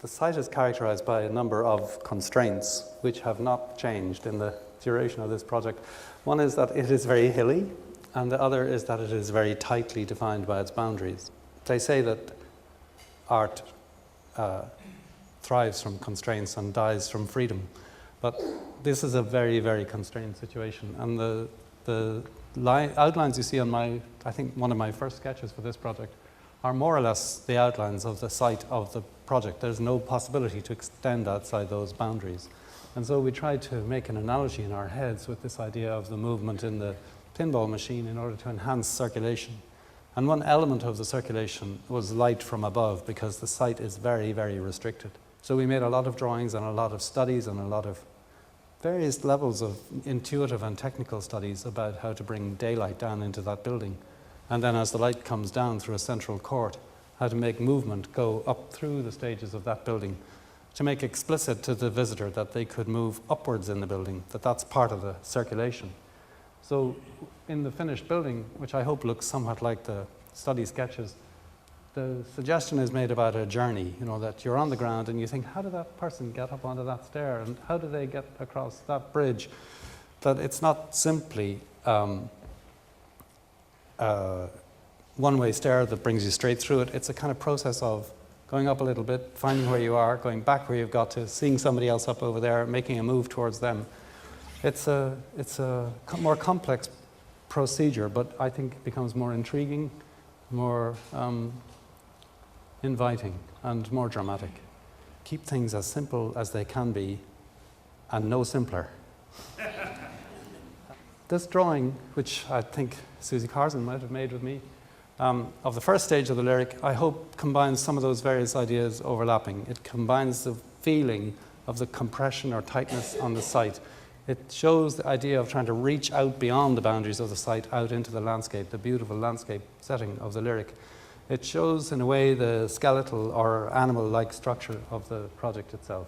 The site is characterized by a number of constraints which have not changed in the duration of this project. One is that it is very hilly, and the other is that it is very tightly defined by its boundaries. They say that art thrives from constraints and dies from freedom, but this is a very, very constrained situation. And the outlines you see on I think one of my first sketches for this project are more or less the outlines of the site of the project. There's no possibility to extend outside those boundaries. And so we tried to make an analogy in our heads with this idea of the movement in the pinball machine in order to enhance circulation. And one element of the circulation was light from above, because the site is very, very restricted. So we made a lot of drawings and a lot of studies and a lot of various levels of intuitive and technical studies about how to bring daylight down into that building. And then as the light comes down through a central court, how to make movement go up through the stages of that building, to make explicit to the visitor that they could move upwards in the building, that that's part of the circulation. So in the finished building, which I hope looks somewhat like the study sketches, the suggestion is made about a journey, that you're on the ground and you think, how did that person get up onto that stair, and how do they get across that bridge? That it's not simply one-way stair that brings you straight through it. It's a kind of process of going up a little bit, finding where you are, going back where you've got to, seeing somebody else up over there, making a move towards them. It's a more complex procedure, but I think it becomes more intriguing, more inviting, and more dramatic. Keep things as simple as they can be, and no simpler. This drawing, which I think Susie Carson might have made with me, of the first stage of the lyric, I hope combines some of those various ideas overlapping. It combines the feeling of the compression or tightness on the site. It shows the idea of trying to reach out beyond the boundaries of the site, out into the landscape, the beautiful landscape setting of the lyric. It shows, in a way, the skeletal or animal-like structure of the project itself.